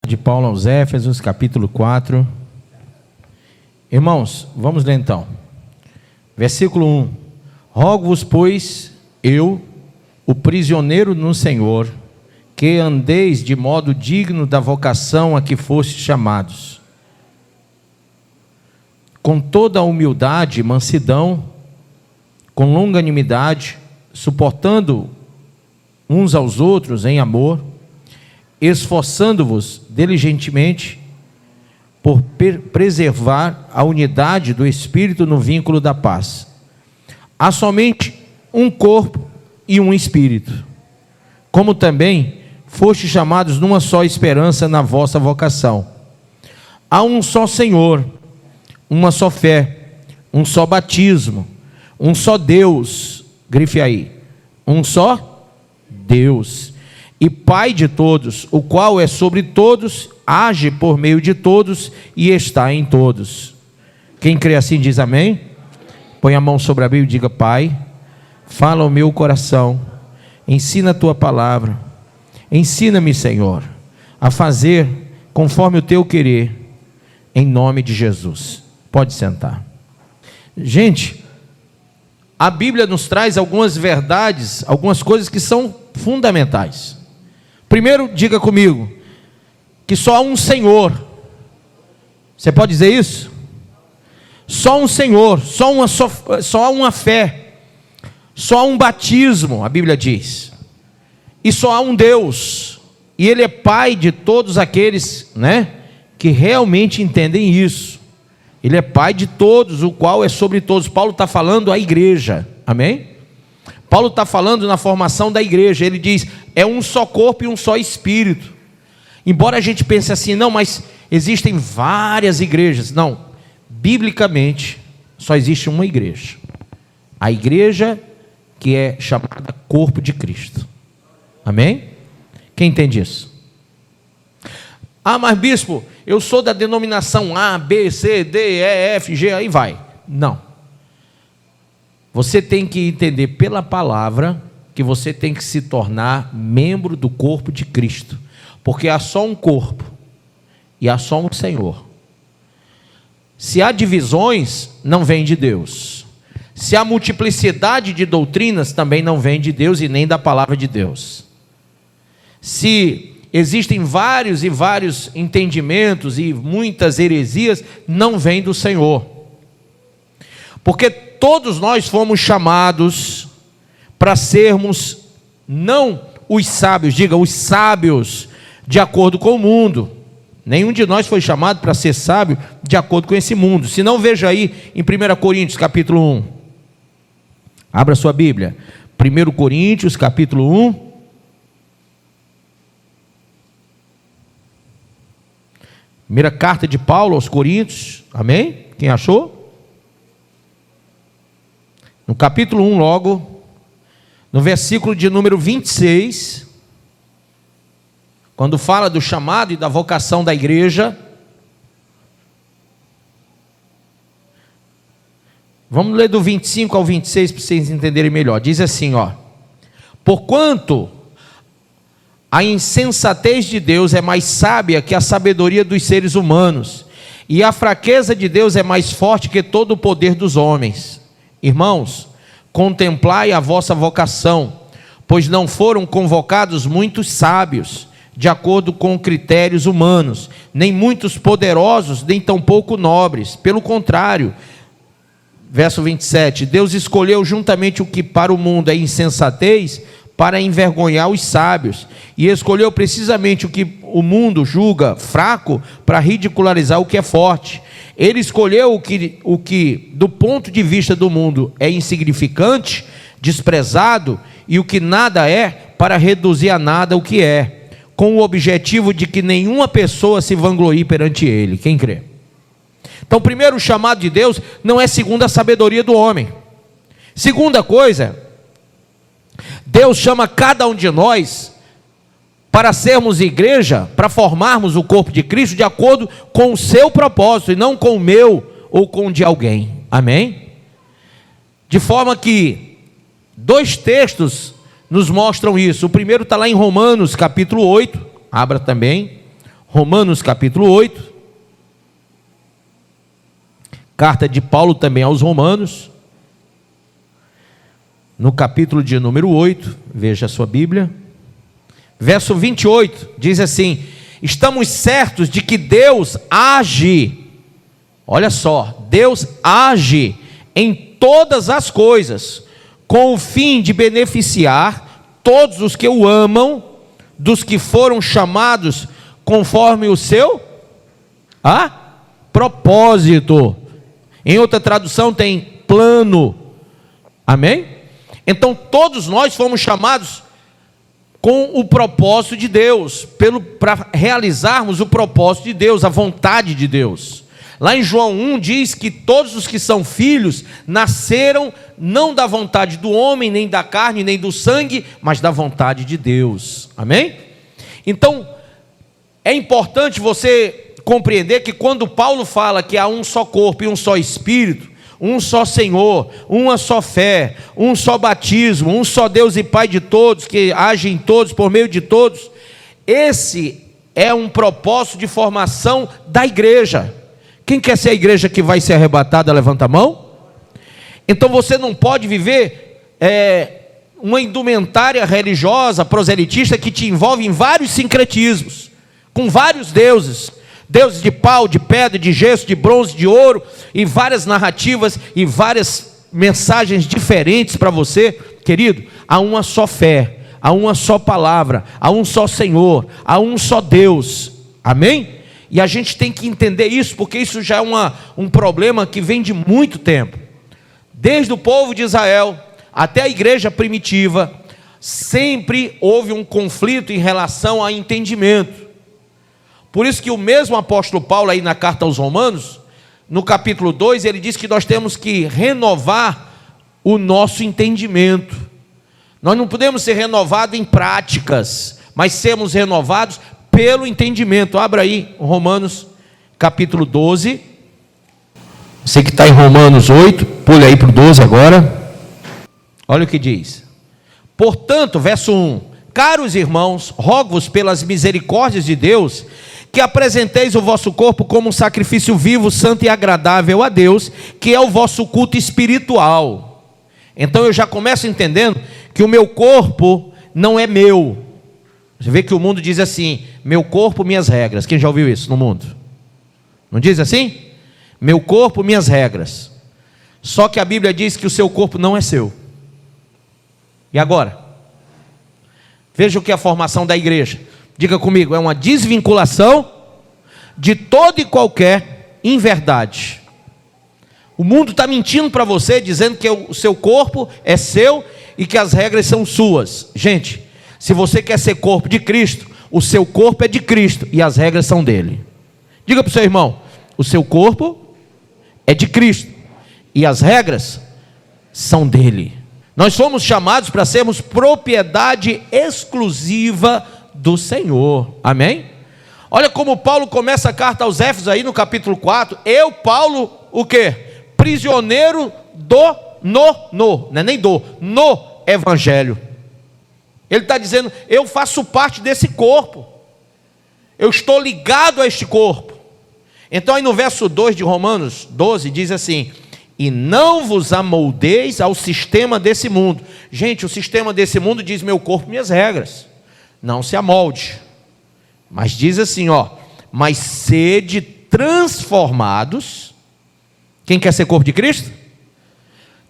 De Paulo aos Éfesos, capítulo 4. Irmãos, vamos ler então. Versículo 1. Rogo-vos, pois, eu, o prisioneiro no Senhor, que andeis de modo digno da vocação a que fostes chamados, com toda a humildade e mansidão, com longanimidade, suportando uns aos outros em amor, esforçando-vos diligentemente por preservar a unidade do Espírito no vínculo da paz. Há somente um corpo e um Espírito, como também fostes chamados numa só esperança na vossa vocação. Há um só Senhor, uma só fé, um só batismo, um só Deus, grife aí, um só Deus, e Pai de todos, o qual é sobre todos, age por meio de todos e está em todos. Quem crê assim diz amém? Põe a mão sobre a Bíblia e diga: Pai, fala ao meu coração, ensina a tua palavra, ensina-me, Senhor, a fazer conforme o teu querer, em nome de Jesus. Pode sentar. Gente, a Bíblia nos traz algumas verdades, algumas coisas que são fundamentais. Primeiro, diga comigo, que só há um Senhor. Você pode dizer isso? Só um Senhor, só há uma fé, só há um batismo, a Bíblia diz, e só há um Deus, e Ele é Pai de todos aqueles, que realmente entendem isso. Ele é Pai de todos, o qual é sobre todos. Paulo está falando à igreja, amém? Paulo está falando na formação da igreja. Ele diz, é um só corpo e um só Espírito. Embora a gente pense assim, não, mas existem várias igrejas. Não, biblicamente só existe uma igreja, a igreja que é chamada corpo de Cristo, amém? Quem entende isso? Ah, mas bispo, eu sou da denominação A, B, C, D, E, F, G, aí vai. Não. Você tem que entender pela palavra que você tem que se tornar membro do corpo de Cristo, porque há só um corpo e há só um Senhor. Se há divisões, não vem de Deus. Se há multiplicidade de doutrinas, também não vem de Deus e nem da palavra de Deus. Se existem vários e vários entendimentos e muitas heresias, não vem do Senhor. Porque todos nós fomos chamados para sermos, não os sábios, diga, os sábios de acordo com o mundo. Nenhum de nós foi chamado para ser sábio de acordo com esse mundo. Se não, veja aí em 1 Coríntios capítulo 1. Abra sua Bíblia. 1 Coríntios capítulo 1. Primeira carta de Paulo aos Coríntios, amém? Quem achou? No capítulo 1 logo, no versículo de número 26, quando fala do chamado e da vocação da igreja, vamos ler do 25 ao 26 para vocês entenderem melhor. Diz assim, porquanto a insensatez de Deus é mais sábia que a sabedoria dos seres humanos, e a fraqueza de Deus é mais forte que todo o poder dos homens. Irmãos, contemplai a vossa vocação, pois não foram convocados muitos sábios, de acordo com critérios humanos, nem muitos poderosos, nem tampouco nobres. Pelo contrário, verso 27, Deus escolheu juntamente o que para o mundo é insensatez, para envergonhar os sábios, e escolheu precisamente o que o mundo julga fraco, para ridicularizar o que é forte. Ele escolheu o que do ponto de vista do mundo é insignificante, desprezado, e o que nada é, para reduzir a nada o que é, com o objetivo de que nenhuma pessoa se vanglorie perante ele. Quem crê? Então, primeiro, o chamado de Deus não é segundo a sabedoria do homem. Segunda coisa, Deus chama cada um de nós para sermos igreja, para formarmos o corpo de Cristo de acordo com o seu propósito, e não com o meu ou com o de alguém, amém? De forma que, dois textos nos mostram isso. O primeiro está lá em Romanos capítulo 8, abra também, Romanos capítulo 8, carta de Paulo também aos Romanos, no capítulo de número 8, veja a sua Bíblia, verso 28, diz assim: estamos certos de que Deus age, olha só, Deus age em todas as coisas, com o fim de beneficiar todos os que o amam, dos que foram chamados conforme o seu propósito. Em outra tradução tem plano. Amém? Então todos nós fomos chamados com o propósito de Deus, para realizarmos o propósito de Deus, a vontade de Deus. Lá em João 1 diz que todos os que são filhos nasceram não da vontade do homem, nem da carne, nem do sangue, mas da vontade de Deus. Amém? Então é importante você compreender que quando Paulo fala que há um só corpo e um só espírito, um só Senhor, uma só fé, um só batismo, um só Deus e Pai de todos, que age em todos, por meio de todos, esse é um propósito de formação da igreja. Quem quer ser a igreja que vai ser arrebatada, levanta a mão. Então você não pode viver uma indumentária religiosa, proselitista, que te envolve em vários sincretismos, com vários deuses, deuses de pau, de pedra, de gesso, de bronze, de ouro, e várias narrativas e várias mensagens diferentes para você. Querido, há uma só fé, há uma só palavra, há um só Senhor, há um só Deus. Amém? E a gente tem que entender isso, porque isso já é um problema que vem de muito tempo. Desde o povo de Israel até a igreja primitiva, sempre houve um conflito em relação a entendimento. Por isso que o mesmo apóstolo Paulo, aí na carta aos Romanos, no capítulo 2, ele diz que nós temos que renovar o nosso entendimento. Nós não podemos ser renovados em práticas, mas sermos renovados pelo entendimento. Abra aí Romanos capítulo 12. Você que está em Romanos 8, pule aí para o 12 agora. Olha o que diz. Portanto, verso 1: caros irmãos, rogo-vos pelas misericórdias de Deus, que apresenteis o vosso corpo como um sacrifício vivo, santo e agradável a Deus, que é o vosso culto espiritual. Então eu já começo entendendo que o meu corpo não é meu. Você vê que o mundo diz assim: meu corpo, minhas regras. Quem já ouviu isso no mundo? Não diz assim? Meu corpo, minhas regras. Só que a Bíblia diz que o seu corpo não é seu. E agora? Veja o que é a formação da igreja. Diga comigo: é uma desvinculação de toda e qualquer inverdade. O mundo está mentindo para você, dizendo que o seu corpo é seu e que as regras são suas. Gente, se você quer ser corpo de Cristo, o seu corpo é de Cristo e as regras são dele. Diga para o seu irmão: o seu corpo é de Cristo e as regras são dele. Nós somos chamados para sermos propriedade exclusiva do Senhor. Amém? Olha como Paulo começa a carta aos Éfesos aí no capítulo 4. Eu, Paulo, o quê? Prisioneiro no Evangelho. Ele está dizendo: eu faço parte desse corpo, eu estou ligado a este corpo. Então aí no verso 2 de Romanos 12 diz assim: e não vos amoldeis ao sistema desse mundo. Gente, o sistema desse mundo diz: meu corpo, minhas regras. Não se amolde. Mas diz assim, mas sede transformados. Quem quer ser corpo de Cristo?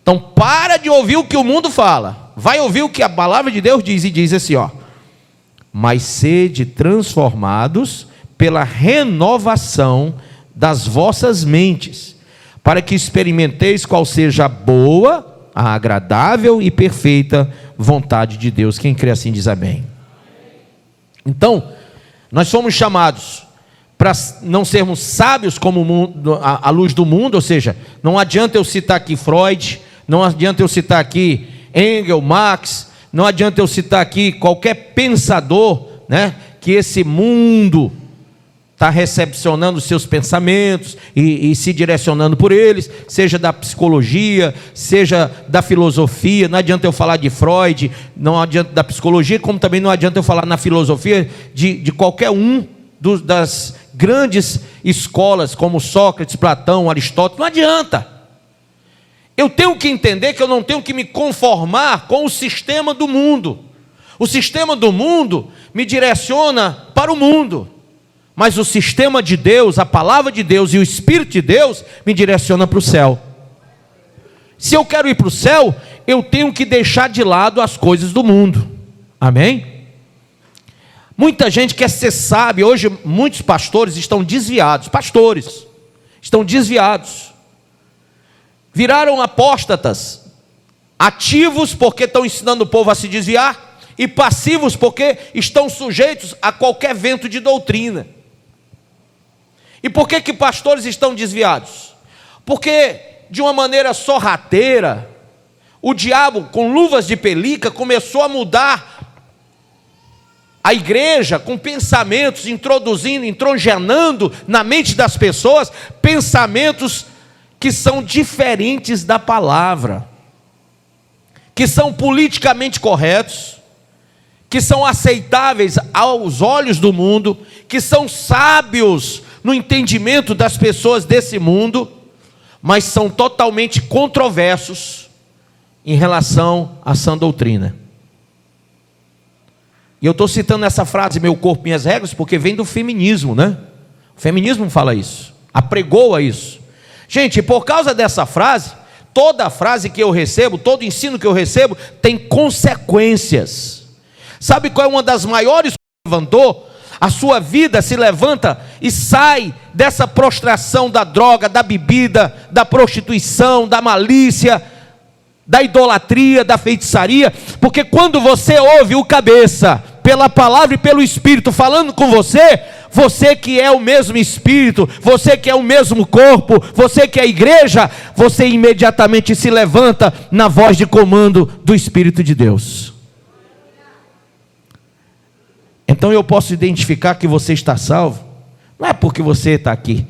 Então para de ouvir o que o mundo fala, vai ouvir o que a palavra de Deus diz. E diz assim, mas sede transformados pela renovação das vossas mentes, para que experimenteis qual seja a boa, a agradável e perfeita vontade de Deus. Quem crê assim diz amém. Então, nós somos chamados para não sermos sábios como o mundo, a luz do mundo. Ou seja, não adianta eu citar aqui Freud, não adianta eu citar aqui Engels, Marx, não adianta eu citar aqui qualquer pensador, que esse mundo está recepcionando os seus pensamentos e se direcionando por eles, seja da psicologia, seja da filosofia. Não adianta eu falar de Freud, não adianta da psicologia, como também não adianta eu falar na filosofia de qualquer um das grandes escolas como Sócrates, Platão, Aristóteles. Não adianta. Eu tenho que entender que eu não tenho que me conformar com o sistema do mundo. O sistema do mundo me direciona para o mundo, mas o sistema de Deus, a palavra de Deus e o Espírito de Deus me direciona para o céu. Se eu quero ir para o céu, eu tenho que deixar de lado as coisas do mundo. Amém? Muita gente quer ser sábio. Hoje muitos pastores estão desviados. Pastores estão desviados. Viraram apóstatas. Ativos porque estão ensinando o povo a se desviar, e passivos porque estão sujeitos a qualquer vento de doutrina. E por que pastores estão desviados? Porque de uma maneira sorrateira, o diabo com luvas de pelica começou a mudar a igreja com pensamentos, introduzindo, entronjando na mente das pessoas pensamentos que são diferentes da palavra, que são politicamente corretos, que são aceitáveis aos olhos do mundo, que são sábios no entendimento das pessoas desse mundo, mas são totalmente controversos em relação à sã doutrina. E eu estou citando essa frase, meu corpo, minhas regras, porque vem do feminismo, né? O feminismo fala isso, apregoa isso. Gente, por causa dessa frase, toda frase que eu recebo, todo ensino que eu recebo, tem consequências. Sabe qual é uma das maiores que levantou? A sua vida se levanta e sai dessa prostração da droga, da bebida, da prostituição, da malícia, da idolatria, da feitiçaria, porque quando você ouve o cabeça, pela palavra e pelo Espírito falando com você, você que é o mesmo Espírito, você que é o mesmo corpo, você que é a igreja, você imediatamente se levanta na voz de comando do Espírito de Deus. Então eu posso identificar que você está salvo, não é porque você está aqui,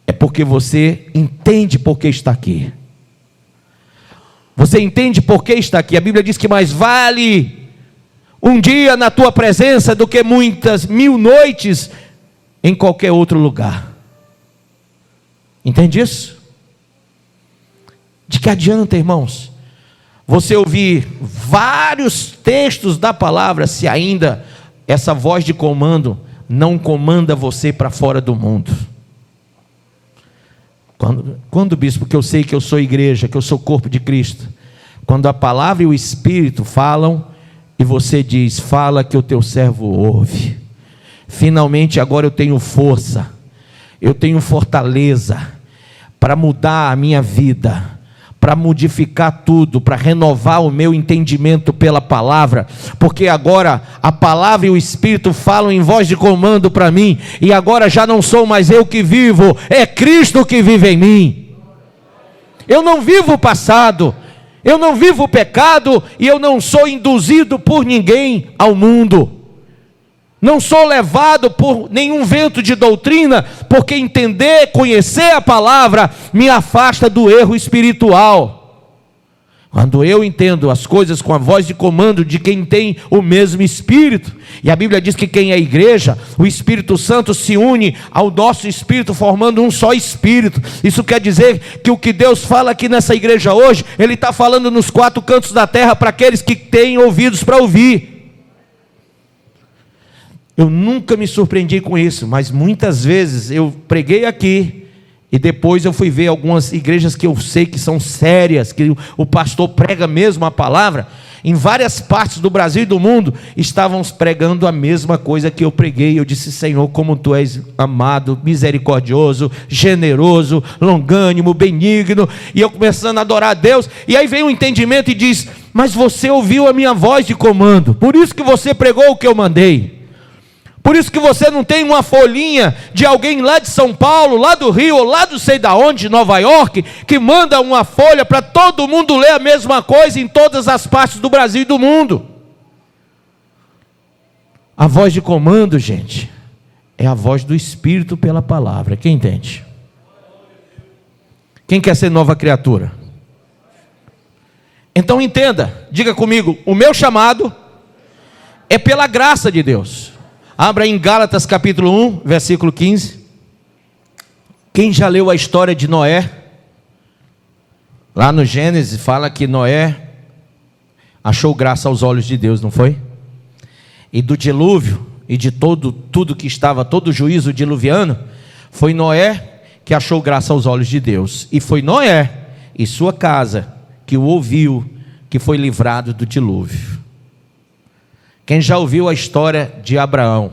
é porque você entende por que está aqui. Você entende por que está aqui. A Bíblia diz que mais vale um dia na tua presença do que muitas 1000 noites em qualquer outro lugar. Entende isso? De que adianta, irmãos, você ouvir vários textos da palavra, se ainda essa voz de comando não comanda você para fora do mundo? Quando, bispo, que eu sei que eu sou igreja, que eu sou corpo de Cristo, quando a palavra e o Espírito falam, e você diz, fala que o teu servo ouve. Finalmente agora eu tenho força, eu tenho fortaleza para mudar a minha vida, para modificar tudo, para renovar o meu entendimento pela palavra, porque agora a palavra e o Espírito falam em voz de comando para mim, e agora já não sou mais eu que vivo, é Cristo que vive em mim. Eu não vivo o passado, eu não vivo o pecado, e eu não sou induzido por ninguém ao mundo. Não sou levado por nenhum vento de doutrina, porque entender, conhecer a palavra, me afasta do erro espiritual. Quando eu entendo as coisas com a voz de comando de quem tem o mesmo Espírito, e a Bíblia diz que quem é igreja, o Espírito Santo se une ao nosso Espírito, formando um só Espírito. Isso quer dizer que o que Deus fala aqui nessa igreja hoje, Ele está falando nos 4 cantos da terra para aqueles que têm ouvidos para ouvir. Eu nunca me surpreendi com isso, mas muitas vezes eu preguei aqui, e depois eu fui ver algumas igrejas que eu sei que são sérias, que o pastor prega mesmo a palavra, em várias partes do Brasil e do mundo, estavam pregando a mesma coisa que eu preguei. Eu disse, Senhor, como Tu és amado, misericordioso, generoso, longânimo, benigno, e eu começando a adorar a Deus, e aí vem o entendimento e diz, mas você ouviu a minha voz de comando, por isso que você pregou o que eu mandei. Por isso que você não tem uma folhinha de alguém lá de São Paulo, lá do Rio, ou lá do sei da onde, de Nova York, que manda uma folha para todo mundo ler a mesma coisa em todas as partes do Brasil e do mundo. A voz de comando, gente, é a voz do Espírito pela palavra. Quem entende? Quem quer ser nova criatura? Então entenda, diga comigo, o meu chamado é pela graça de Deus. Abra em Gálatas capítulo 1, versículo 15. Quem já leu a história de Noé? Lá no Gênesis fala que Noé achou graça aos olhos de Deus, não foi? E do dilúvio, e de tudo que estava, todo o juízo diluviano, foi Noé que achou graça aos olhos de Deus. E foi Noé e sua casa que o ouviu, que foi livrado do dilúvio. Quem já ouviu a história de Abraão?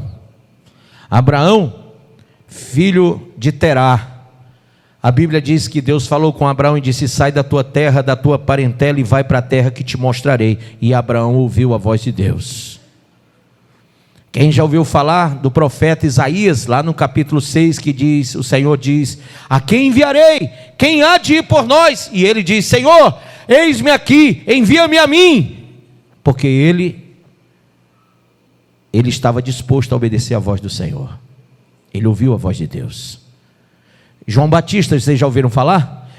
Abraão, filho de Terá. A Bíblia diz que Deus falou com Abraão e disse: sai da tua terra, da tua parentela e vai para a terra que te mostrarei. E Abraão ouviu a voz de Deus. Quem já ouviu falar do profeta Isaías, lá no capítulo 6, que diz, o Senhor diz: a quem enviarei? Quem há de ir por nós? E ele diz: Senhor, eis-me aqui, envia-me a mim. Porque ele estava disposto a obedecer a voz do Senhor. Ele ouviu a voz de Deus. João Batista, vocês já ouviram falar?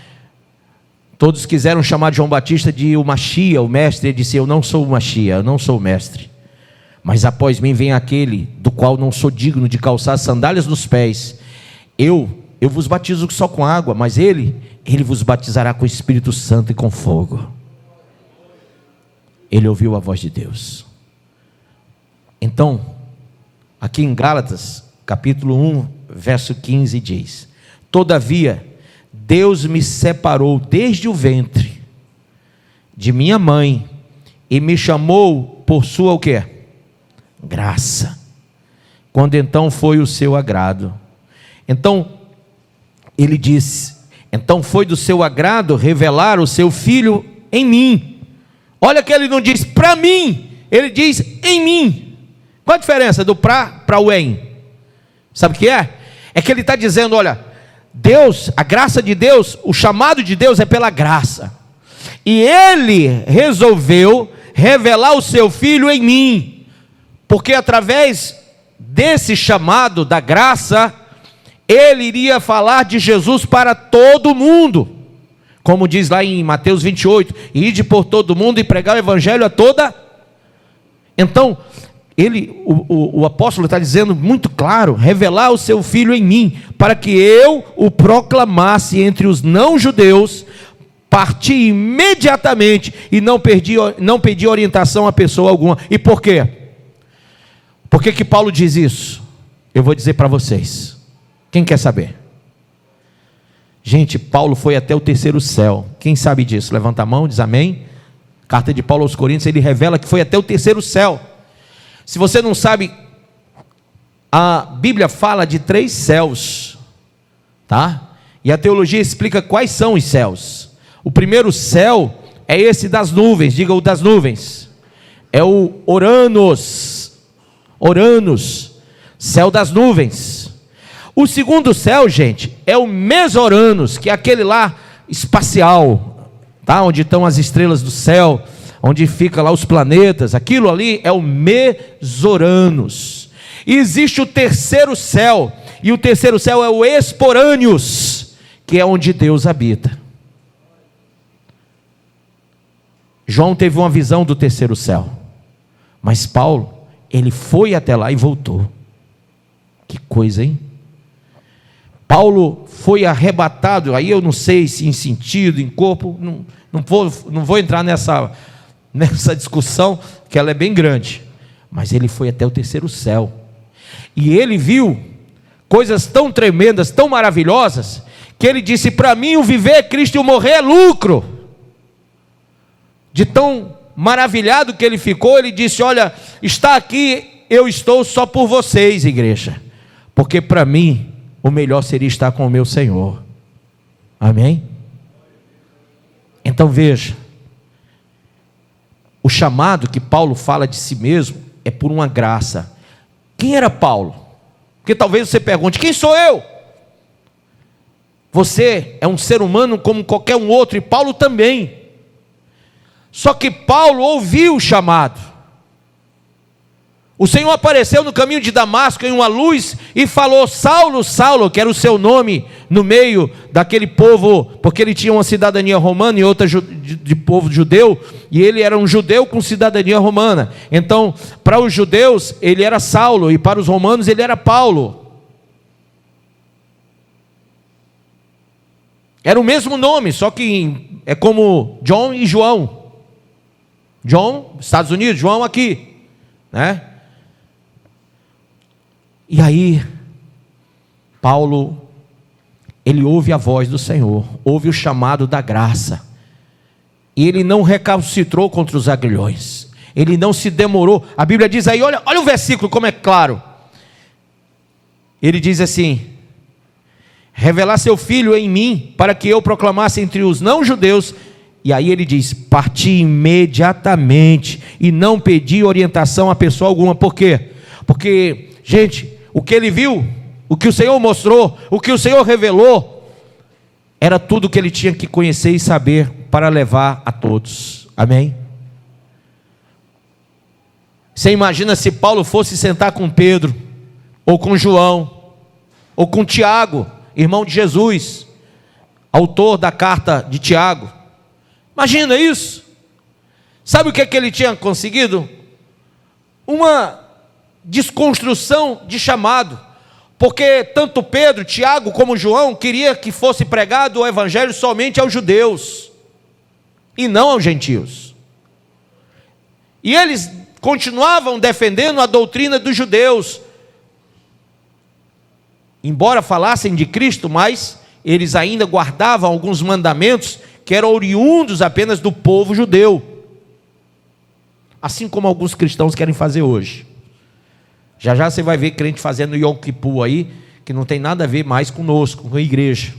Todos quiseram chamar João Batista de o Machia, o mestre. Ele disse: eu não sou o Machia, eu não sou o mestre, mas após mim vem aquele do qual não sou digno de calçar as sandálias nos pés. Eu vos batizo só com água, mas ele vos batizará com o Espírito Santo e com fogo. Ele ouviu a voz de Deus. Então, aqui em Gálatas, capítulo 1, verso 15 diz: todavia, Deus me separou desde o ventre de minha mãe e me chamou por sua o quê? Graça. Quando então foi o seu agrado. Então, ele disse: então foi do seu agrado revelar o seu Filho em mim. Olha que ele não diz para mim, ele diz em mim. Qual a diferença do para o em? Sabe o que é? É que ele está dizendo: olha, Deus, a graça de Deus, o chamado de Deus é pela graça, e Ele resolveu revelar o seu Filho em mim, porque através desse chamado da graça, Ele iria falar de Jesus para todo mundo, como diz lá em Mateus 28, ide por todo mundo e pregar o evangelho a toda. Então, o apóstolo está dizendo muito claro: revelar o seu Filho em mim, para que eu o proclamasse entre os não-judeus. Parti imediatamente e não pedi orientação a pessoa alguma. E por quê? Por que Paulo diz isso? Eu vou dizer para vocês. Quem quer saber? Gente, Paulo foi até o terceiro céu. Quem sabe disso? Levanta a mão, diz amém. Carta de Paulo aos Coríntios, ele revela que foi até o terceiro céu. Se você não sabe, a Bíblia fala de 3 céus, tá? E a teologia explica quais são os céus. O primeiro céu é esse das nuvens, diga o das nuvens. É o Oranos, céu das nuvens. O segundo céu, gente, é o Mesoranos, que é aquele lá espacial, tá? Onde estão as estrelas do céu, onde fica lá os planetas. Aquilo ali é o Mesoranos. E existe o terceiro céu, e o terceiro céu é o Esporâneos, que é onde Deus habita. João teve uma visão do terceiro céu, mas Paulo, ele foi até lá e voltou. Que coisa, hein? Paulo foi arrebatado, aí eu não sei se em sentido, em corpo, não vou entrar nessa discussão, que ela é bem grande, mas ele foi até o terceiro céu, e ele viu coisas tão tremendas, tão maravilhosas, que ele disse: para mim o viver é Cristo e o morrer é lucro. De tão maravilhado que ele ficou, ele disse: olha, está aqui, eu estou só por vocês, igreja, porque para mim o melhor seria estar com o meu Senhor. Amém? Então veja, o chamado que Paulo fala de si mesmo é por uma graça. Quem era Paulo? Porque talvez você pergunte: quem sou eu? Você é um ser humano como qualquer um outro, e Paulo também. Só que Paulo ouviu o chamado. O Senhor apareceu no caminho de Damasco em uma luz e falou: Saulo, Saulo, que era o seu nome, no meio daquele povo, porque ele tinha uma cidadania romana e outra de povo judeu, e ele era um judeu com cidadania romana. Então, para os judeus, ele era Saulo, e para os romanos, ele era Paulo. Era o mesmo nome, só que é como John e João. John, Estados Unidos, João aqui, né? E aí, Paulo, ele ouve a voz do Senhor, ouve o chamado da graça, e ele não recalcitrou contra os aguilhões, ele não se demorou. A Bíblia diz aí, olha o versículo como é claro, ele diz assim: revelar seu filho em mim, para que eu proclamasse entre os não-judeus. E aí ele diz: parti imediatamente, e não pedi orientação a pessoa alguma. Por quê? Porque, gente, o que ele viu, o que o Senhor mostrou, o que o Senhor revelou, era tudo que ele tinha que conhecer e saber para levar a todos. Amém? Você imagina se Paulo fosse sentar com Pedro, ou com João, ou com Tiago, irmão de Jesus, autor da carta de Tiago. Imagina isso. Sabe o que é que ele tinha conseguido? Uma desconstrução de chamado, porque tanto Pedro, Tiago como João queria que fosse pregado o evangelho somente aos judeus e não aos gentios, e eles continuavam defendendo a doutrina dos judeus, embora falassem de Cristo, mas eles ainda guardavam alguns mandamentos que eram oriundos apenas do povo judeu, assim como alguns cristãos querem fazer hoje. Já já você vai ver crente fazendo Yom Kippur aí, que não tem nada a ver mais conosco, com a igreja.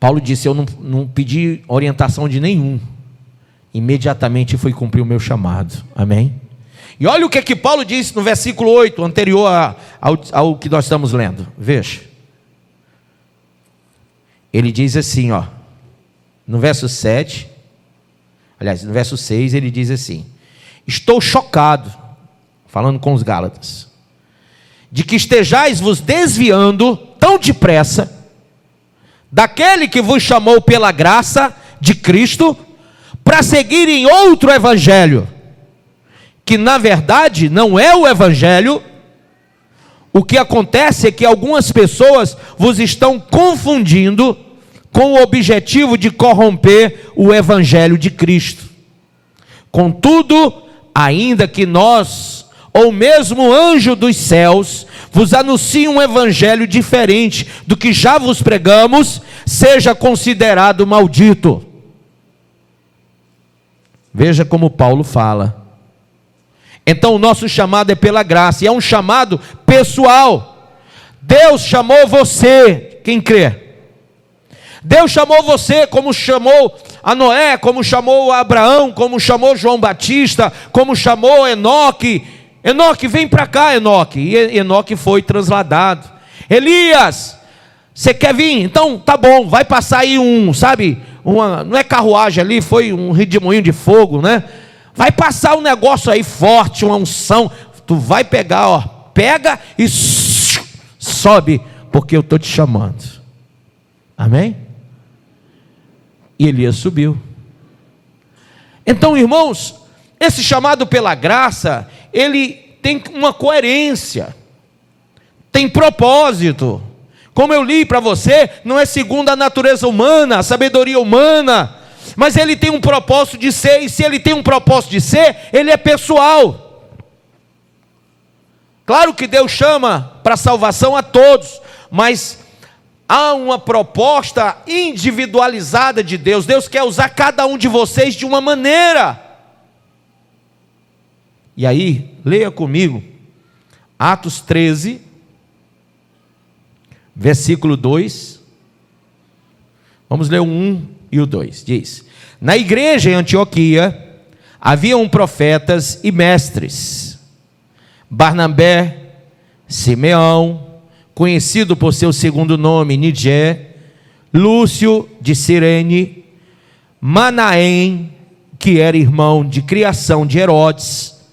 Paulo disse: eu não pedi orientação de nenhum, imediatamente fui cumprir o meu chamado. Amém? E olha o que Paulo disse no versículo 8, anterior ao que nós estamos lendo. Veja. Ele diz assim, no verso 7, aliás, no verso 6, ele diz assim: estou chocado, falando com os Gálatas, de que estejais vos desviando tão depressa daquele que vos chamou pela graça de Cristo, para seguirem outro evangelho, que na verdade não é o evangelho. O que acontece é que algumas pessoas vos estão confundindo com o objetivo de corromper o evangelho de Cristo. Contudo, ainda que nós, ou mesmo anjo dos céus, vos anuncie um evangelho diferente do que já vos pregamos, seja considerado maldito. Veja como Paulo fala. Então o nosso chamado é pela graça, e é um chamado pessoal. Deus chamou você, quem crê? Deus chamou você, como chamou a Noé, como chamou a Abraão, como chamou João Batista, como chamou Enoque. Enoque, vem para cá, Enoque. E Enoque foi transladado. Elias, você quer vir? Então tá bom, vai passar aí não é carruagem ali, foi um redemoinho de fogo, né? Vai passar um negócio aí forte, uma unção. Tu vai pegar, pega e sobe, porque eu estou te chamando. Amém? E Elias subiu. Então, irmãos, esse chamado pela graça, ele tem uma coerência, tem propósito. Como eu li para você, não é segundo a natureza humana, a sabedoria humana, mas ele tem um propósito de ser, e se ele tem um propósito de ser, ele é pessoal. Claro que Deus chama para salvação a todos, mas há uma proposta individualizada de Deus. Deus quer usar cada um de vocês de uma maneira. E aí, leia comigo, Atos 13, versículo 2. Vamos ler o 1 e o 2. Diz: na igreja em Antioquia haviam profetas e mestres: Barnabé, Simeão, conhecido por seu segundo nome, Nigé, Lúcio de Cirene, Manaém, que era irmão de criação de Herodes,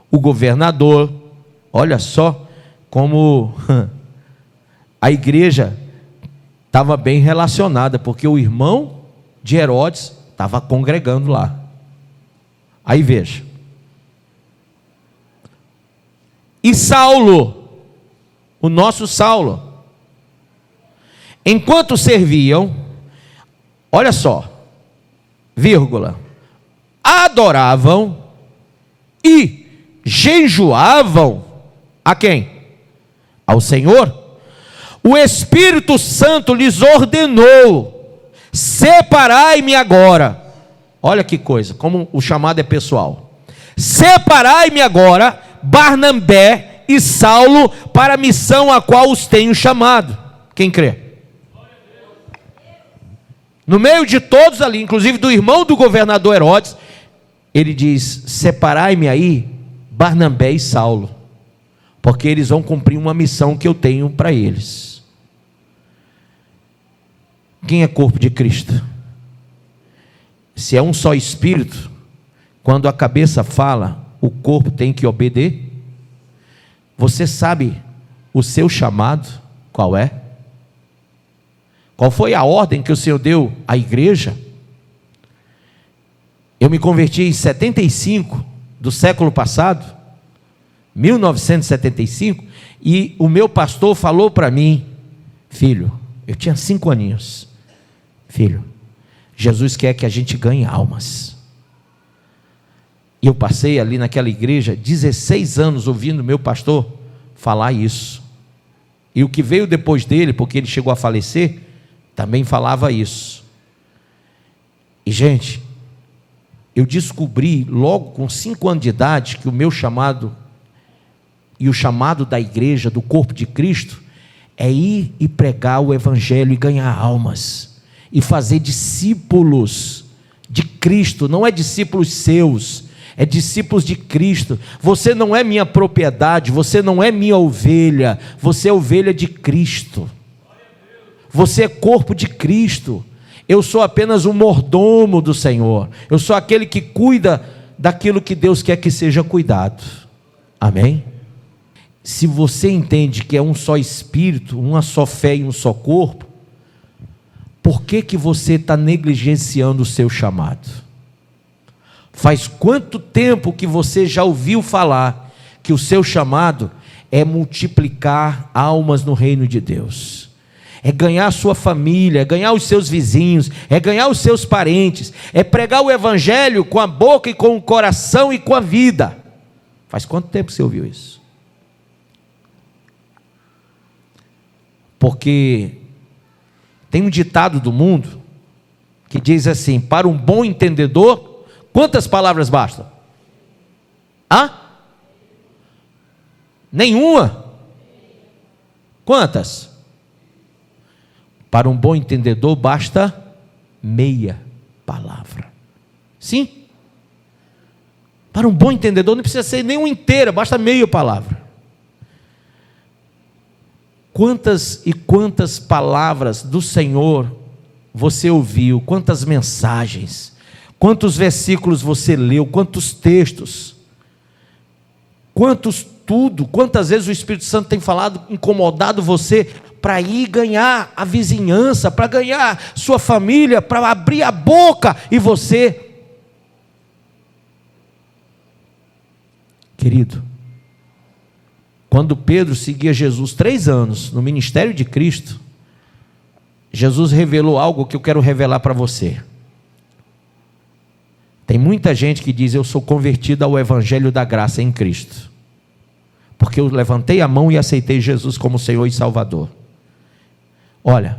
o governador. Olha só como a igreja estava bem relacionada, porque o irmão de Herodes estava congregando lá. Aí veja. E Saulo, o nosso Saulo, enquanto serviam, olha só, vírgula, adoravam e jejuavam a quem? Ao Senhor. O Espírito Santo lhes ordenou: separai-me agora. Olha que coisa, como o chamado é pessoal. Separai-me agora Barnabé e Saulo para a missão a qual os tenho chamado. Quem crê? No meio de todos ali, inclusive do irmão do governador Herodes, ele diz: separai-me aí Barnabé e Saulo, porque eles vão cumprir uma missão que eu tenho para eles. Quem é corpo de Cristo? Se é um só Espírito, quando a cabeça fala, o corpo tem que obedecer. Você sabe o seu chamado, qual é? Qual foi a ordem que o Senhor deu à igreja? Eu me converti em 75 do século passado, 1975, e o meu pastor falou para mim: filho, eu tinha 5 aninhos, filho, Jesus quer que a gente ganhe almas. E eu passei ali naquela igreja 16 anos ouvindo meu pastor falar isso. E o que veio depois dele, porque ele chegou a falecer, também falava isso. E gente, eu descobri logo com 5 anos de idade que o meu chamado e o chamado da igreja, do corpo de Cristo, é ir e pregar o evangelho e ganhar almas e fazer discípulos de Cristo. Não é discípulos seus, é discípulos de Cristo. Você não é minha propriedade, você não é minha ovelha, você é ovelha de Cristo. Você é corpo de Cristo. Eu sou apenas um mordomo do Senhor. Eu sou aquele que cuida daquilo que Deus quer que seja cuidado. Amém? Se você entende que é um só Espírito, uma só fé e um só corpo, por que você está negligenciando o seu chamado? Faz quanto tempo que você já ouviu falar que o seu chamado é multiplicar almas no reino de Deus? É ganhar a sua família, é ganhar os seus vizinhos, é ganhar os seus parentes, é pregar o evangelho com a boca e com o coração e com a vida. Faz quanto tempo você ouviu isso? Porque tem um ditado do mundo que diz assim: para um bom entendedor, quantas palavras bastam? Nenhuma. Quantas? Para um bom entendedor basta meia palavra. Sim. Para um bom entendedor não precisa ser nenhuma inteira, basta meia palavra. Quantas e quantas palavras do Senhor você ouviu, quantas mensagens, quantos versículos você leu, quantos textos, quantas vezes o Espírito Santo tem falado, incomodado você para ir ganhar a vizinhança, para ganhar sua família, para abrir a boca, e você, querido, quando Pedro seguia Jesus 3 anos no ministério de Cristo, Jesus revelou algo que eu quero revelar para você. Tem muita gente que diz: eu sou convertido ao evangelho da graça em Cristo, porque eu levantei a mão e aceitei Jesus como Senhor e Salvador. Olha,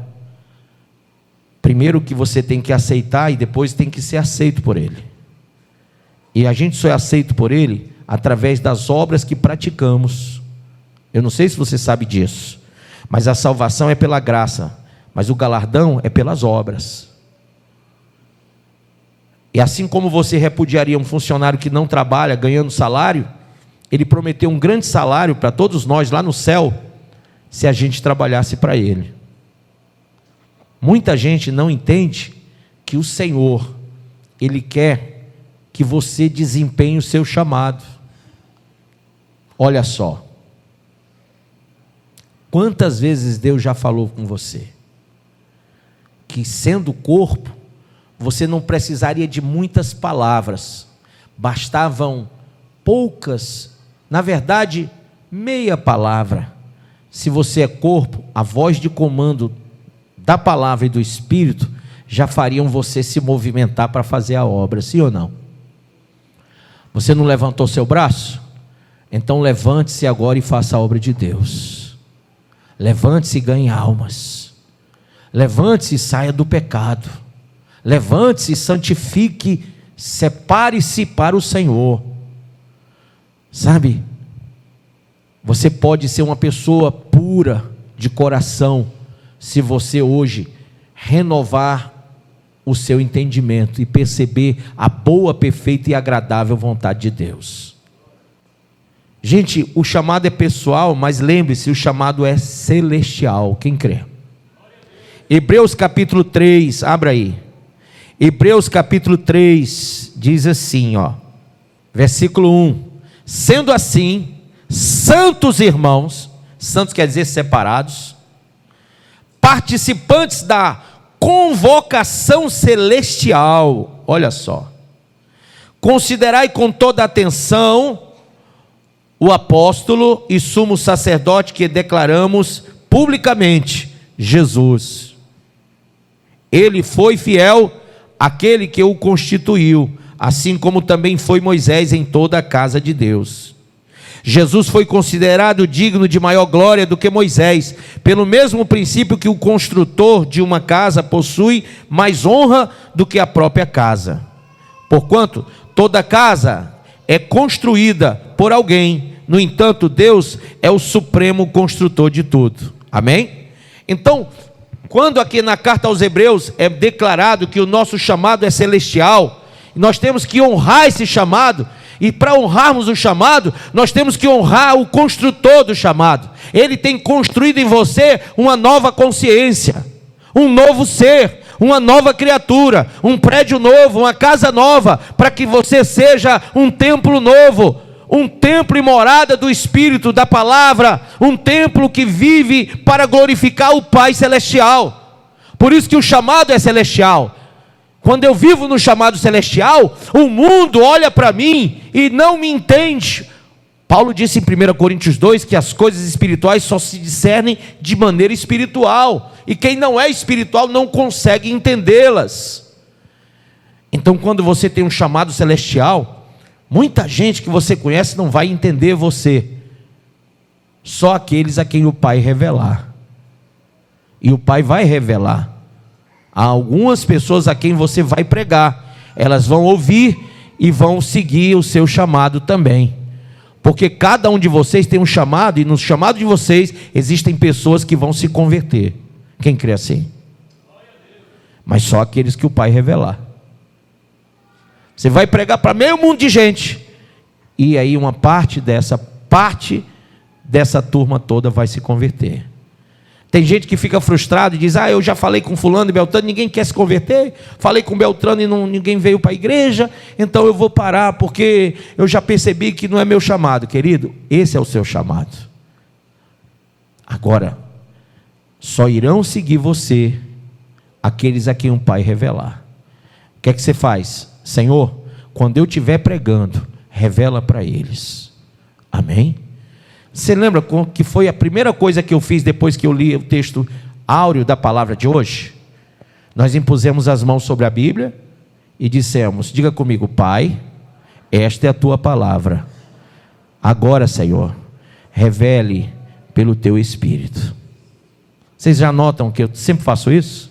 primeiro que você tem que aceitar e depois tem que ser aceito por Ele. E a gente só é aceito por Ele através das obras que praticamos. Eu não sei se você sabe disso, mas a salvação é pela graça, mas o galardão é pelas obras. E assim como você repudiaria um funcionário que não trabalha ganhando salário, Ele prometeu um grande salário para todos nós lá no céu, se a gente trabalhasse para Ele. Muita gente não entende que o Senhor, Ele quer que você desempenhe o seu chamado. Olha só, quantas vezes Deus já falou com você, que sendo corpo, você não precisaria de muitas palavras, bastavam poucas, na verdade, meia palavra. Se você é corpo, a voz de comando da palavra e do Espírito já fariam você se movimentar para fazer a obra, sim ou não? Você não levantou seu braço? Então levante-se agora e faça a obra de Deus. Levante-se e ganhe almas. Levante-se e saia do pecado. Levante-se e santifique, separe-se para o Senhor. Sabe, você pode ser uma pessoa pura de coração, se você hoje renovar o seu entendimento e perceber a boa, perfeita e agradável vontade de Deus. Gente, o chamado é pessoal, mas lembre-se, o chamado é celestial. Quem crê? Hebreus capítulo 3, abra aí. Hebreus capítulo 3 diz assim, versículo 1: sendo assim, santos irmãos, santos quer dizer separados, participantes da convocação celestial, olha só, considerai com toda atenção o apóstolo e sumo sacerdote que declaramos publicamente, Jesus. Ele foi fiel àquele que o constituiu, assim como também foi Moisés em toda a casa de Deus. Jesus foi considerado digno de maior glória do que Moisés, pelo mesmo princípio que o construtor de uma casa possui mais honra do que a própria casa. Porquanto toda casa é construída por alguém, no entanto Deus é o supremo construtor de tudo. Amém? Então, quando aqui na carta aos Hebreus é declarado que o nosso chamado é celestial, nós temos que honrar esse chamado, e para honrarmos o chamado, nós temos que honrar o construtor do chamado. Ele tem construído em você uma nova consciência, um novo ser, uma nova criatura, um prédio novo, uma casa nova, para que você seja um templo novo, um templo e morada do Espírito, da palavra, um templo que vive para glorificar o Pai Celestial. Por isso que o chamado é celestial. Quando eu vivo no chamado celestial, o mundo olha para mim e não me entende. Paulo disse em 1 Coríntios 2 que as coisas espirituais só se discernem de maneira espiritual, e quem não é espiritual não consegue entendê-las. Então, quando você tem um chamado celestial, muita gente que você conhece não vai entender você, só aqueles a quem o Pai revelar. E o Pai vai revelar. Há algumas pessoas a quem você vai pregar, elas vão ouvir e vão seguir o seu chamado também, porque cada um de vocês tem um chamado, e no chamado de vocês existem pessoas que vão se converter. Quem crê assim? Mas só aqueles que o Pai revelar. Você vai pregar para meio mundo de gente, e aí uma parte dessa turma toda vai se converter. Tem gente que fica frustrado e diz: eu já falei com fulano e Beltrano, ninguém quer se converter. Falei com Beltrano e ninguém veio para a igreja, então eu vou parar porque eu já percebi que não é meu chamado. Querido, esse é o seu chamado. Agora, só irão seguir você aqueles a quem o Pai revelar. O que é que você faz? Senhor, quando eu estiver pregando, revela para eles. Amém? Você lembra que foi a primeira coisa que eu fiz depois que eu li o texto áureo da palavra de hoje? Nós impusemos as mãos sobre a Bíblia e dissemos: diga comigo, Pai, esta é a tua palavra. Agora, Senhor, revele pelo teu Espírito. Vocês já notam que eu sempre faço isso?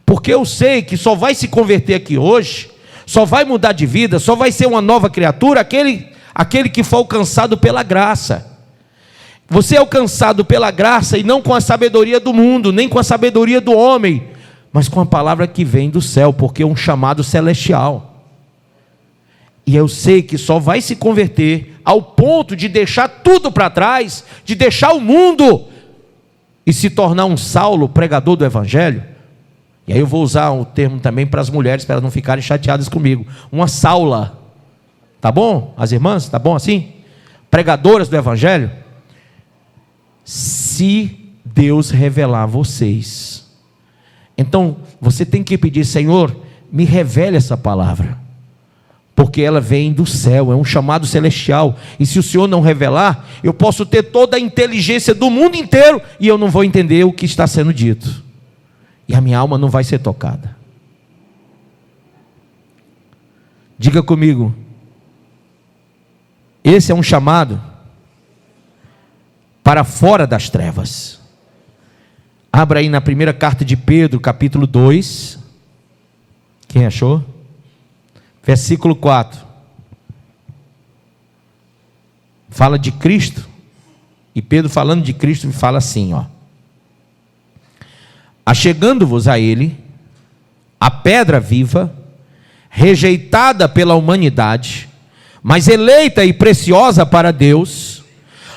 Porque eu sei que só vai se converter aqui hoje, só vai mudar de vida, só vai ser uma nova criatura aquele que for alcançado pela graça. Você é alcançado pela graça e não com a sabedoria do mundo, nem com a sabedoria do homem, mas com a palavra que vem do céu, porque é um chamado celestial. E eu sei que só vai se converter ao ponto de deixar tudo para trás, de deixar o mundo e se tornar um Saulo, pregador do Evangelho. E aí eu vou usar o termo também para as mulheres, para elas não ficarem chateadas comigo. Uma Saula, Tá bom? As irmãs, tá bom assim? Pregadoras do Evangelho. Se Deus revelar a vocês, então você tem que pedir: Senhor, me revele essa palavra, porque ela vem do céu, é um chamado celestial, e se o Senhor não revelar, eu posso ter toda a inteligência do mundo inteiro, e eu não vou entender o que está sendo dito, e a minha alma não vai ser tocada. Diga comigo, esse é um chamado para fora das trevas. Abra aí na primeira carta de Pedro, capítulo 2, quem achou? Versículo 4, fala de Cristo, e Pedro, falando de Cristo, fala assim, ó: achegando-vos a Ele, a pedra viva, rejeitada pela humanidade, mas eleita e preciosa para Deus,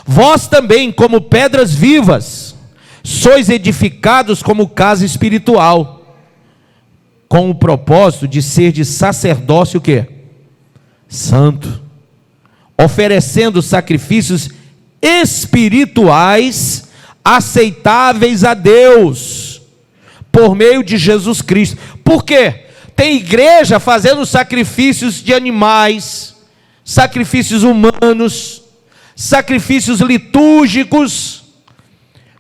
vós também, como pedras vivas, sois edificados como casa espiritual, com o propósito de ser de sacerdócio o quê? Santo, oferecendo sacrifícios espirituais aceitáveis a Deus, por meio de Jesus Cristo. Por quê? Tem igreja fazendo sacrifícios de animais, sacrifícios humanos, sacrifícios litúrgicos.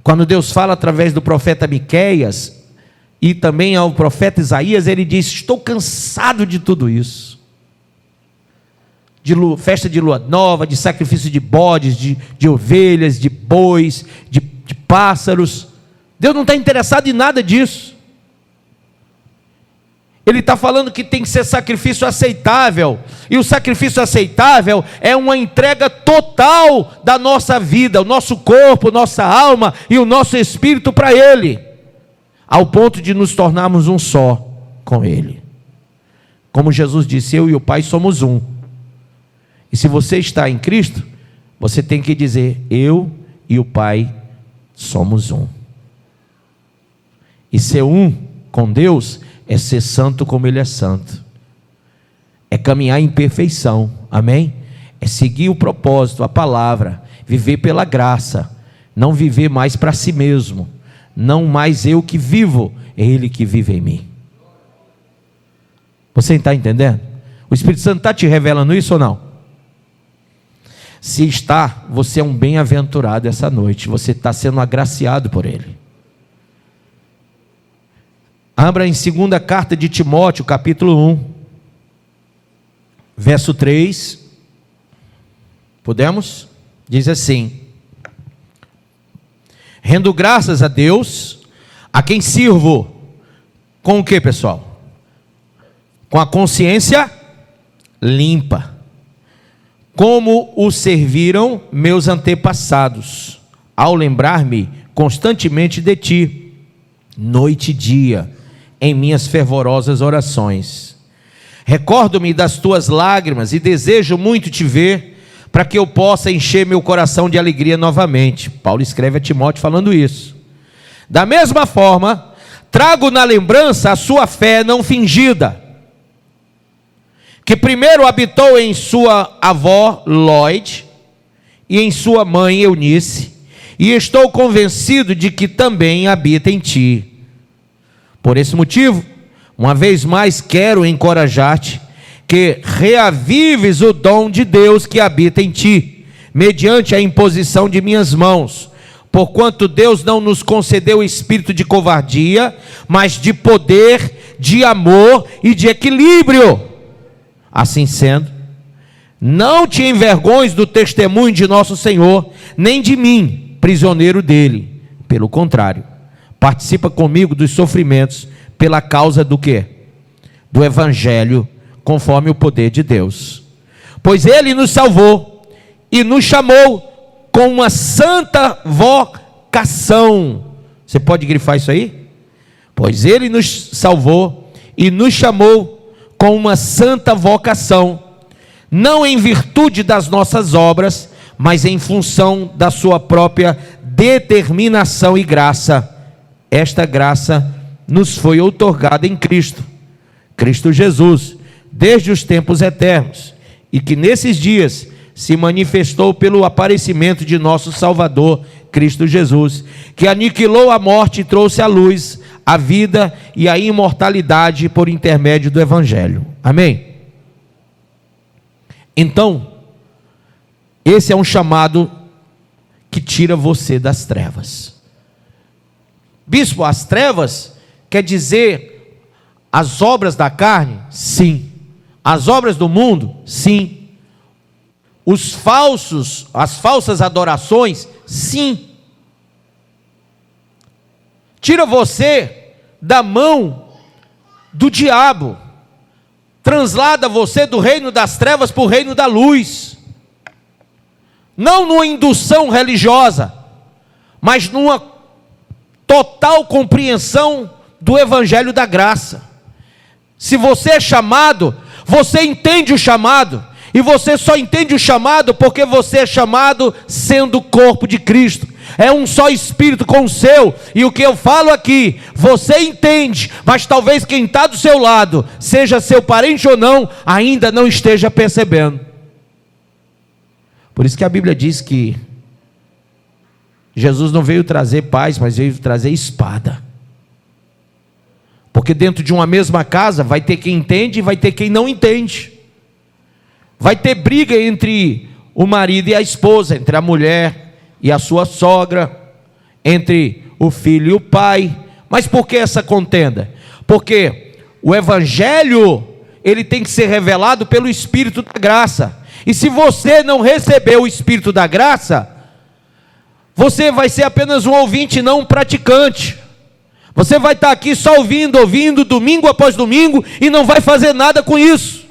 Quando Deus fala através do profeta Miqueias, e também ao profeta Isaías, ele diz: estou cansado de tudo isso, de festa de lua nova, de sacrifício de bodes, de ovelhas, de bois, de pássaros. Deus não está interessado em nada disso. Ele está falando que tem que ser sacrifício aceitável, e o sacrifício aceitável é uma entrega total da nossa vida, o nosso corpo, nossa alma e o nosso espírito para Ele, ao ponto de nos tornarmos um só com Ele. Como Jesus disse: eu e o Pai somos um. E se você está em Cristo, você tem que dizer: eu e o Pai somos um. E ser um com Deus é ser santo como Ele é santo, é caminhar em perfeição, amém? É seguir o propósito, a palavra, viver pela graça, não viver mais para si mesmo, não mais eu que vivo, é Ele que vive em mim. Você está entendendo? O Espírito Santo está te revelando isso ou não? Se está, você é um bem-aventurado essa noite, você está sendo agraciado por Ele. Abra em segunda carta de Timóteo, capítulo 1, verso 3, podemos? Diz assim: rendo graças a Deus, a quem sirvo, com o que, pessoal? Com a consciência limpa, como o serviram meus antepassados, ao lembrar-me constantemente de ti, noite e dia, em minhas fervorosas orações. Recordo-me das tuas lágrimas e desejo muito te ver, para que eu possa encher meu coração de alegria novamente. Paulo escreve a Timóteo falando isso. Da mesma forma, trago na lembrança a sua fé não fingida, que primeiro habitou em sua avó Lloyd e em sua mãe Eunice, e estou convencido de que também habita em ti. Por esse motivo, uma vez mais quero encorajar-te, que reavives o dom de Deus que habita em ti, mediante a imposição de minhas mãos, porquanto Deus não nos concedeu espírito de covardia, mas de poder, de amor e de equilíbrio. Assim sendo, não te envergonhes do testemunho de nosso Senhor, nem de mim, prisioneiro dele. Pelo contrário, participa comigo dos sofrimentos pela causa do quê? Do Evangelho, conforme o poder de Deus. Pois Ele nos salvou e nos chamou com uma santa vocação. Você pode grifar isso aí? Pois Ele nos salvou e nos chamou com uma santa vocação, não em virtude das nossas obras, mas em função da sua própria determinação e graça. Esta graça nos foi outorgada em Cristo Jesus, desde os tempos eternos, e que nesses dias se manifestou pelo aparecimento de nosso Salvador, Cristo Jesus, que aniquilou a morte e trouxe à luz a vida e a imortalidade por intermédio do Evangelho. Amém? Então, esse é um chamado que tira você das trevas. Bispo, as trevas quer dizer as obras da carne? Sim. As obras do mundo? Sim. As falsas adorações? Sim. Tira você da mão do diabo, translada você do reino das trevas para o reino da luz, não numa indução religiosa, mas numa total compreensão do evangelho da graça. Se você é chamado, você entende o chamado, e você só entende o chamado porque você é chamado sendo o corpo de Cristo. É um só Espírito com o seu, e o que eu falo aqui, você entende, mas talvez quem está do seu lado, seja seu parente ou não, ainda não esteja percebendo. Por isso que a Bíblia diz que Jesus não veio trazer paz, mas veio trazer espada. Porque dentro de uma mesma casa, vai ter quem entende e vai ter quem não entende. Vai ter briga entre o marido e a esposa, entre a mulher e a sua sogra, entre o filho e o pai. Mas por que essa contenda? Porque o evangelho, ele tem que ser revelado pelo Espírito da graça. E se você não receber o Espírito da graça, você vai ser apenas um ouvinte, não um praticante. Você vai estar aqui só ouvindo, domingo após domingo, e não vai fazer nada com isso.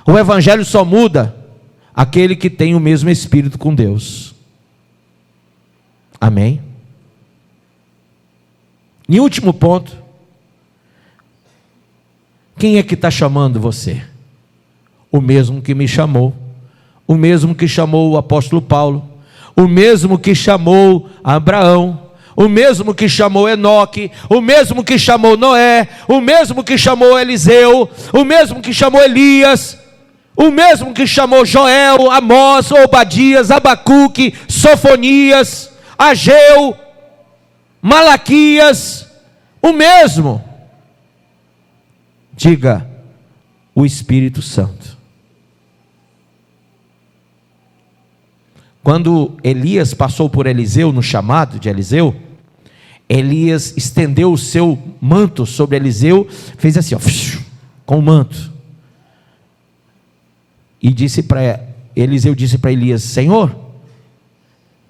O evangelho só muda aquele que tem o mesmo Espírito com Deus. Amém? E último ponto, quem é que está chamando você? O mesmo que me chamou, o mesmo que chamou o apóstolo Paulo, o mesmo que chamou Abraão, o mesmo que chamou Enoque, o mesmo que chamou Noé, o mesmo que chamou Eliseu, o mesmo que chamou Elias, o mesmo que chamou Joel, Amós, Obadias, Abacuque, Sofonias, Ageu, Malaquias, o mesmo. Diga, o Espírito Santo. Quando Elias passou por Eliseu, no chamado de Eliseu, Elias estendeu o seu manto sobre Eliseu, fez assim, ó, com o manto. E Eliseu disse para Elias: Senhor,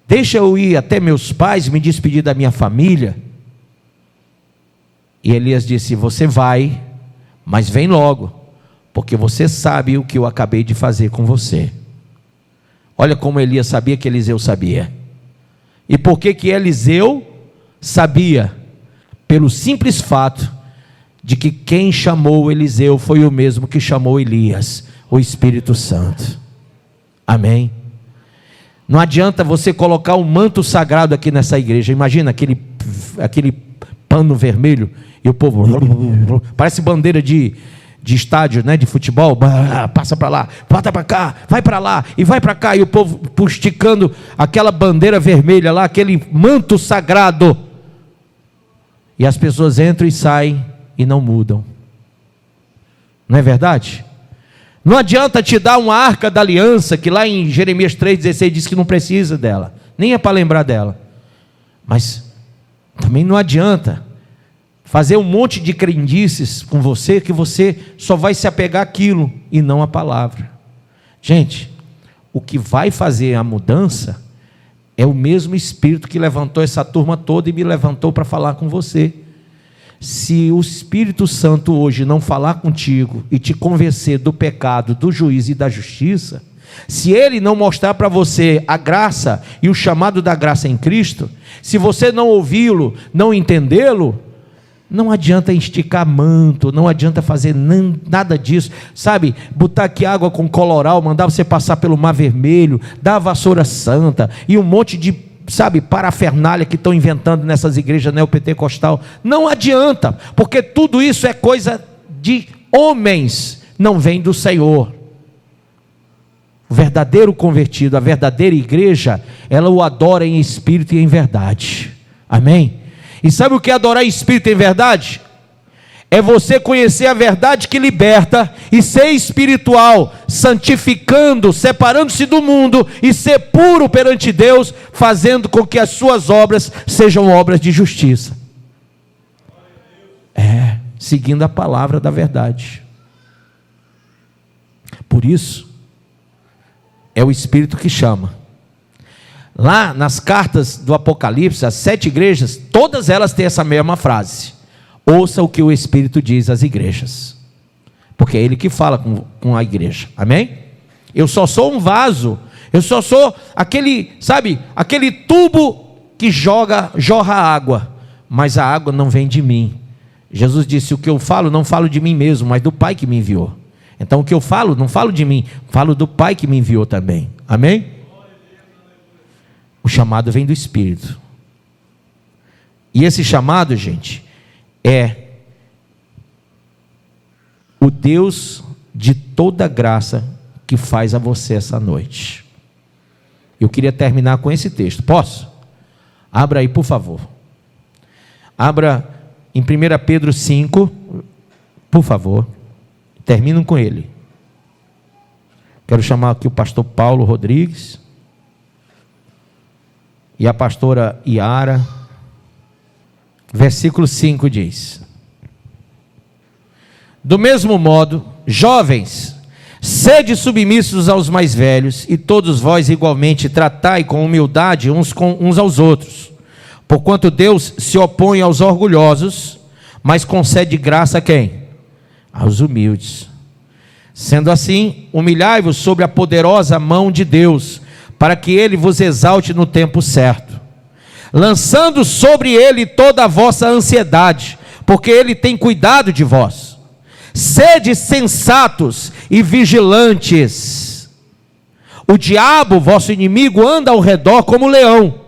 deixa eu ir até meus pais, me despedir da minha família. E Elias disse: você vai, mas vem logo, porque você sabe o que eu acabei de fazer com você. Olha como Elias sabia que Eliseu sabia. E por que Eliseu sabia? Pelo simples fato de que quem chamou Eliseu foi o mesmo que chamou Elias, o Espírito Santo. Amém? Não adianta você colocar um manto sagrado aqui nessa igreja. Imagina aquele pano vermelho e o povo parece bandeira de estádio, né, de futebol, passa para lá, volta para cá, vai para lá e vai para cá, e o povo esticando aquela bandeira vermelha lá, aquele manto sagrado, e as pessoas entram e saem e não mudam. Não é verdade? Não adianta te dar uma arca da aliança, que lá em Jeremias 3,16 diz que não precisa dela, nem é para lembrar dela. Mas também não adianta fazer um monte de crendices com você, que você só vai se apegar àquilo e não à palavra. Gente, o que vai fazer a mudança é o mesmo Espírito que levantou essa turma toda e me levantou para falar com você. Se o Espírito Santo hoje não falar contigo e te convencer do pecado, do juízo e da justiça, se ele não mostrar para você a graça e o chamado da graça em Cristo, se você não ouvi-lo, não entendê-lo, não adianta esticar manto, não adianta fazer nada disso, sabe, botar aqui água com coloral, mandar você passar pelo mar vermelho, dar a vassoura santa, e um monte de, sabe, parafernália que estão inventando nessas igrejas neopentecostal, não adianta, porque tudo isso é coisa de homens, não vem do Senhor. O verdadeiro convertido, a verdadeira igreja, ela o adora em espírito e em verdade. Amém? E sabe o que é adorar em espírito e em verdade? É você conhecer a verdade que liberta e ser espiritual, santificando, separando-se do mundo e ser puro perante Deus, fazendo com que as suas obras sejam obras de justiça. Seguindo a palavra da verdade. Por isso, é o Espírito que chama. Lá nas cartas do Apocalipse, as 7 igrejas, todas elas têm essa mesma frase: ouça o que o Espírito diz às igrejas, porque é Ele que fala com a igreja. Amém? Eu só sou um vaso, eu só sou aquele, sabe, aquele tubo que jorra água, mas a água não vem de mim. Jesus disse: o que eu falo, não falo de mim mesmo, mas do Pai que me enviou. Então o que eu falo, não falo de mim, falo do Pai que me enviou também. Amém? O chamado vem do Espírito. E esse chamado, gente, é o Deus de toda graça que faz a você essa noite. Eu queria terminar com esse texto. Posso? Abra aí, por favor. Abra em 1 Pedro 5, por favor. Termino com ele. Quero chamar aqui o pastor Paulo Rodrigues e a pastora Iara. Versículo 5 diz: do mesmo modo, jovens, sede submissos aos mais velhos, e todos vós igualmente tratai com humildade uns aos outros, porquanto Deus se opõe aos orgulhosos, mas concede graça a quem? Aos humildes. Sendo assim, humilhai-vos sob a poderosa mão de Deus, para que Ele vos exalte no tempo certo, lançando sobre Ele toda a vossa ansiedade, porque Ele tem cuidado de vós. Sede sensatos e vigilantes. O diabo, vosso inimigo, anda ao redor como leão,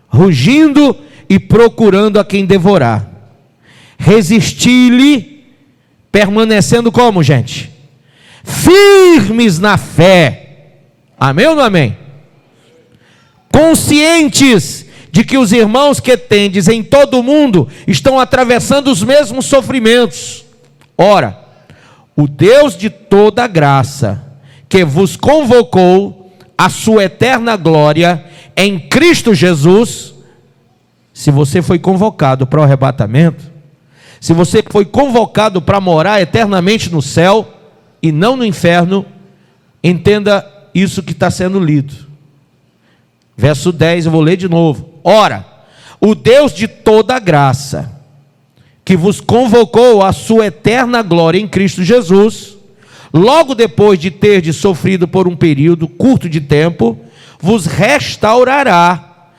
rugindo e procurando a quem devorar. Resisti-lhe, permanecendo como, gente? Firmes na fé. Amém ou não amém? Conscientes de que os irmãos que tendes em todo o mundo estão atravessando os mesmos sofrimentos. Ora, o Deus de toda graça, que vos convocou à sua eterna glória em Cristo Jesus. Se você foi convocado para o arrebatamento, se você foi convocado para morar eternamente no céu e não no inferno, entenda isso que está sendo lido. Verso 10, eu vou ler de novo. Ora, o Deus de toda graça, que vos convocou à sua eterna glória em Cristo Jesus, logo depois de terdes sofrido por um período curto de tempo, vos restaurará,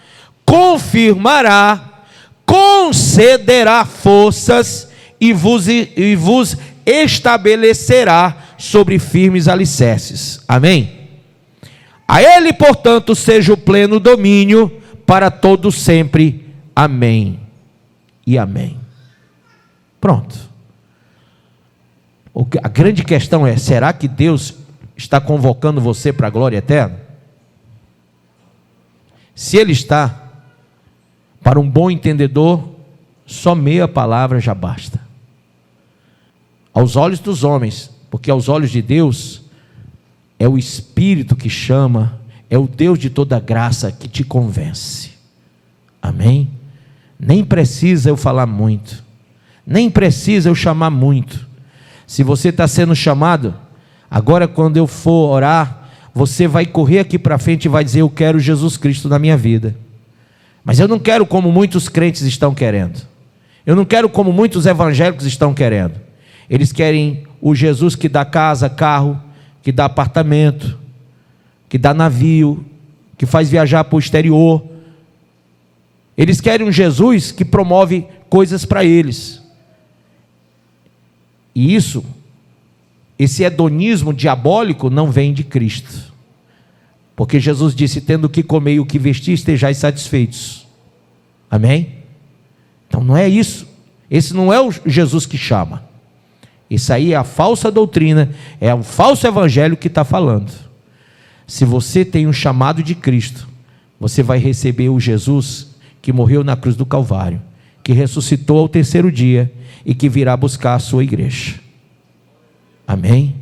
confirmará, concederá forças e vos estabelecerá sobre firmes alicerces. Amém? A Ele, portanto, seja o pleno domínio para todo sempre. Amém e amém. Pronto. A grande questão é: será que Deus está convocando você para a glória eterna? Se Ele está, para um bom entendedor, só meia palavra já basta. Aos olhos dos homens, porque aos olhos de Deus, é o Espírito que chama, é o Deus de toda graça que te convence. Amém? Nem precisa eu falar muito, nem precisa eu chamar muito. Se você está sendo chamado, agora quando eu for orar, você vai correr aqui para frente e vai dizer: eu quero Jesus Cristo na minha vida. Mas eu não quero como muitos crentes estão querendo, eu não quero como muitos evangélicos estão querendo. Eles querem o Jesus que dá casa, carro, que dá apartamento, que dá navio, que faz viajar para o exterior. Eles querem um Jesus que promove coisas para eles. E esse hedonismo diabólico não vem de Cristo. Porque Jesus disse: tendo o que comer e o que vestir, estejais satisfeitos. Amém? Então não é isso. Esse não é o Jesus que chama. Isso aí é a falsa doutrina, é um falso evangelho que está falando. Se você tem um chamado de Cristo, você vai receber o Jesus que morreu na cruz do Calvário, que ressuscitou ao terceiro dia e que virá buscar a sua igreja. Amém?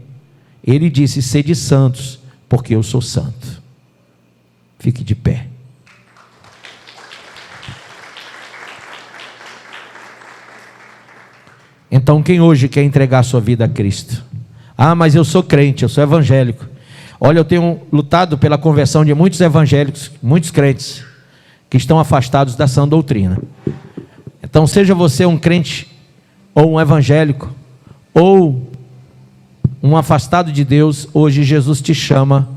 Ele disse: sede santos, porque eu sou santo. Fique de pé. Então, quem hoje quer entregar a sua vida a Cristo? Ah, mas eu sou crente, eu sou evangélico. Olha, eu tenho lutado pela conversão de muitos evangélicos, muitos crentes, que estão afastados da sã doutrina. Então, seja você um crente, ou um evangélico, ou um afastado de Deus, hoje Jesus te chama,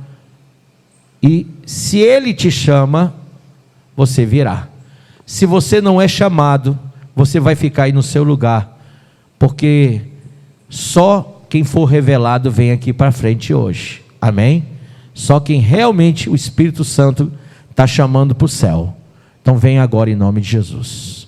e se Ele te chama, você virá. Se você não é chamado, você vai ficar aí no seu lugar, porque só quem for revelado vem aqui para frente hoje. Amém? Só quem realmente o Espírito Santo está chamando para o céu. Então vem agora em nome de Jesus.